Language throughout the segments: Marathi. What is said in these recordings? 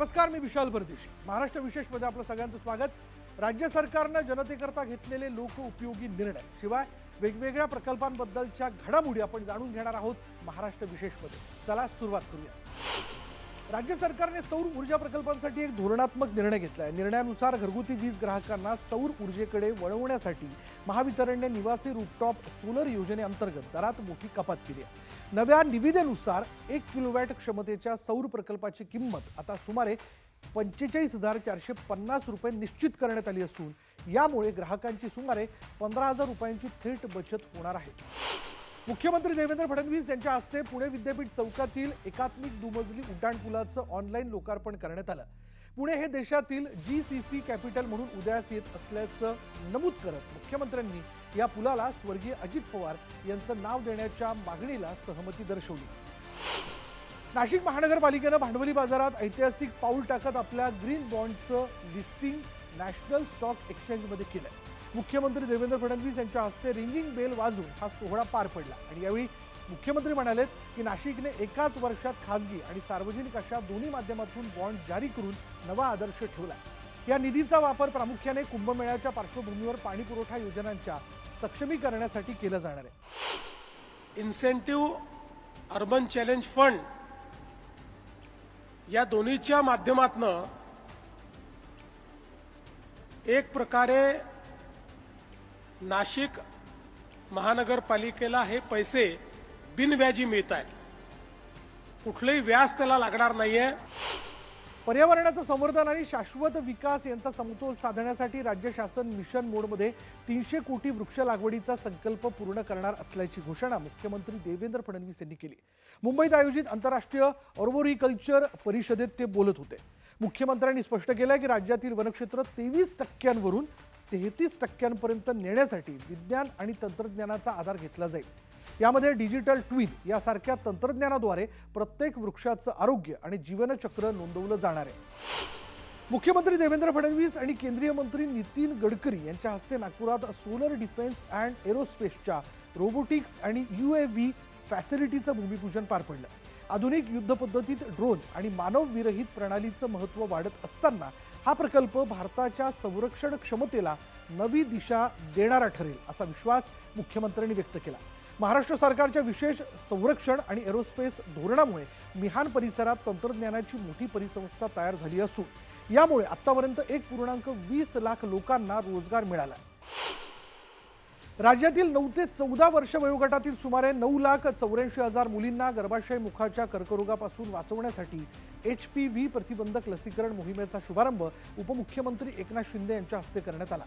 नमस्कार, मी विशाल परदेशी. महाराष्ट्र विशेषमध्ये आपलं सगळ्यांचं स्वागत. राज्य सरकारनं जनतेकरता घेतलेले लोकउपयोगी निर्णय शिवाय वेगवेगळ्या प्रकल्पांबद्दलच्या घडामोडी आपण जाणून घेणार आहोत महाराष्ट्र विशेषमध्ये. चला सुरुवात करूया. राज्य सरकारने सौर ऊर्जा प्रकल्पांसाठी एक धोरणात्मक निर्णय घेतला आहे. निर्णयानुसार घरगुती वीज ग्राहकांना सौर ऊर्जेकडे वळवण्यासाठी महावितरणने निवासी रूफटॉप सोलर योजनेअंतर्गत दरात मोठी कपात केली आहे. नव्या निविदेनुसार 1 किलोवॅट क्षमतेच्या सौर प्रकल्पाची किंमत आता सुमारे 45,450 रुपये निश्चित करण्यात आली असून यामुळे ग्राहकांची सुमारे 15,000 रुपयांची थेट बचत होणार आहे. मुख्यमंत्री देवेंद्र फडणवीस यांच्या हस्ते पुणे विद्यापीठ चौकातील एकात्मिक दुमजली उड्डाणपुलाचं ऑनलाईन लोकार्पण करण्यात आलं. पुणे हे देशातील GCC कॅपिटल म्हणून उदयास येत असल्याचं नमूद करत मुख्यमंत्र्यांनी या पुलाला स्वर्गीय अजित पवार यांचं नाव देण्याच्या मागणीला सहमती दर्शवली. नाशिक महानगरपालिकेनं भांडवली बाजारात ऐतिहासिक पाऊल टाकत आपल्या ग्रीन बॉन्डचं लिस्टिंग नॅशनल स्टॉक एक्सचेंजमध्ये केलंय. मुख्यमंत्री देवेंद्र फडणवीस यांच्या हस्ते रिंगिंग बेल वाजून हा सोहळा पार पडला आणि यावेळी मुख्यमंत्री म्हणाले की नाशिकने एकाच वर्षात खासगी आणि सार्वजनिक अशा दोन्ही माध्यमातून बॉन्ड जारी करून नवा आदर्श ठेवला. या निधीचा वापर प्रामुख्याने कुंभमेळ्याच्या पार्श्वभूमीवर पाणी पुरवठा योजनांच्या सक्षमीकरणासाठी केला जाणार आहे. इन्सेंटिव्ह अर्बन चॅलेंज फंड या दोन्हीच्या माध्यमातून एक प्रकारे नाशिक महानगरपालिकेला हे पैसे बिनव्याजी मिळत आहेत. कुठलंही व्याज त्याला लागणार नाहीये. पर्यावरणाचं संवर्धन आणि शाश्वत विकास यांचा समतोल साधण्यासाठी राज्य शासन मिशन मोडमध्ये 300 कोटी वृक्ष लागवडीचा संकल्प पूर्ण करणार असल्याची घोषणा मुख्यमंत्री देवेंद्र फडणवीस यांनी केली. मुंबईत आयोजित आंतरराष्ट्रीय ऑर्बोरिकल्चर परिषदेत ते बोलत होते. मुख्यमंत्र्यांनी स्पष्ट केलं की राज्यातील वनक्षेत्र 23% 33% नेण्यासाठी विज्ञान आणि तंत्रज्ञानाचा आधार घेतला जाईल. यामध्ये डिजिटल ट्विन यासारख्या तंत्रज्ञानाद्वारे प्रत्येक वृक्षाचं आरोग्य आणि जीवनचक्र नोंदवलं जाणार आहे. मुख्यमंत्री देवेंद्र फडणवीस आणि केंद्रीय मंत्री नितीन गडकरी यांच्या हस्ते नागपुरात सोलर डिफेन्स अँड एरोस्पेसच्या रोबोटिक्स आणि UAV फॅसिलिटीचं भूमिपूजन पार पडलं. आधुनिक युद्ध पद्धतीत ड्रोन आणि मानवविरहित प्रणालीचं महत्त्व वाढत असताना हा प्रकल्प भारताच्या संरक्षण क्षमतेला नवी दिशा देणारा ठरेल असा विश्वास मुख्यमंत्र्यांनी व्यक्त केला. महाराष्ट्र सरकारच्या विशेष संरक्षण आणि एरोस्पेस धोरणामुळे मिहान परिसरात तंत्रज्ञानाची मोठी परिसंस्था तयार झाली असून यामुळे आतापर्यंत 1.20 लाख लोकांना रोजगार मिळाला. राज्यातील 9 ते 14 वर्ष वयोगटातील सुमारे 9,84,000 मुलींना गर्भाशय मुखाच्या कर्करोगापासून वाचवण्यासाठी HPV प्रतिबंधक लसीकरण मोहिमेचा शुभारंभ उपमुख्यमंत्री एकनाथ शिंदे यांच्या हस्ते करण्यात आला.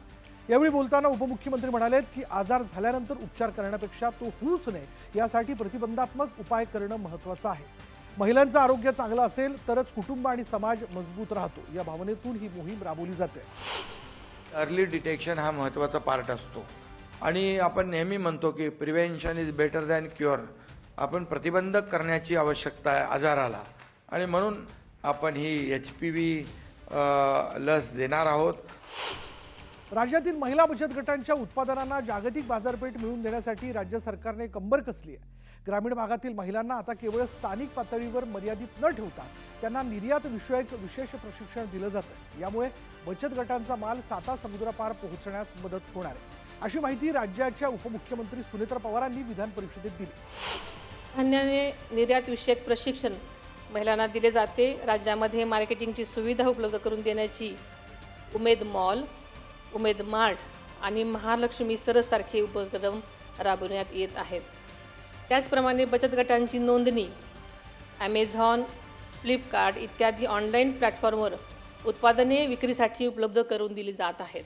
यावेळी बोलताना उपमुख्यमंत्री म्हणाले की आजार झाल्यानंतर उपचार करण्यापेक्षा तो होऊच नये यासाठी प्रतिबंधात्मक उपाय करणं महत्त्वाचं आहे. महिलांचं आरोग्य चांगलं असेल तरच कुटुंब आणि समाज मजबूत राहतो या भावनेतून ही मोहीम राबवली जाते. अर्ली डिटेक्शन हा महत्त्वाचा पार्ट असतो आणि आपण नेहमी म्हणतो की prevention is better than cure. आपण प्रतिबंधक करण्याची आवश्यकता आहे आजाराला आणि म्हणून आपण ही HPV लस देणार आहोत. राज्यातील महिला बचत गटांच्या उत्पादनांना जागतिक बाजारपेठ मिळवून देण्यासाठी राज्य सरकारने कंबर कसली आहे. ग्रामीण भागातील महिलांना आता केवळ स्थानिक पातळीवर मर्यादित न ठेवता त्यांना निर्यात विषयक विशेष प्रशिक्षण दिलं जातं. यामुळे बचत गटांचा माल 7 समुद्रापार पोहोचण्यास मदत होणार आहे अशी माहिती राज्याच्या उपमुख्यमंत्री सुनेत्रा पवारांनी विधान परिषदेत दिली. धान्याने निर्यात विषयक प्रशिक्षण महिलांना दिले जाते. राज्यामध्ये मार्केटिंगची सुविधा उपलब्ध करून देण्याची उमेद मॉल, उमेद मार्ट आणि महालक्ष्मी सरस सारखे उपक्रम राबवण्यात येत आहेत. त्याचप्रमाणे बचत गटांची नोंदणी ॲमेझॉन, फ्लिपकार्ट इत्यादी ऑनलाईन प्लॅटफॉर्मवर उत्पादने विक्रीसाठी उपलब्ध करून दिली जात आहेत.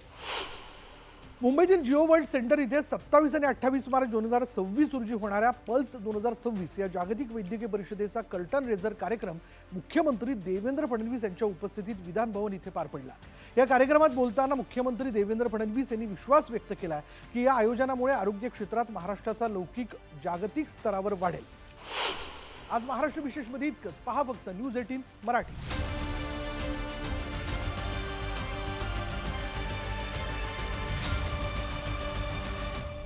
मुंबईतील जिओ वर्ल्ड सेंटर इथे 27 आणि 28 मार्च 2026 रोजी होणाऱ्या पल्स 2026 या जागतिक वैद्यकीय परिषदेचा कर्टन रेझर कार्यक्रम मुख्यमंत्री देवेंद्र फडणवीस यांच्या उपस्थितीत विधान भवन इथे पार पडला. या कार्यक्रमात बोलताना मुख्यमंत्री देवेंद्र फडणवीस यांनी विश्वास व्यक्त केला की या आयोजनामुळे आरोग्य क्षेत्रात महाराष्ट्राचा लौकिक जागतिक स्तरावर वाढेल. आज महाराष्ट्र विशेषमध्ये इतकंच. पहा फक्त न्यूज 18 मराठी.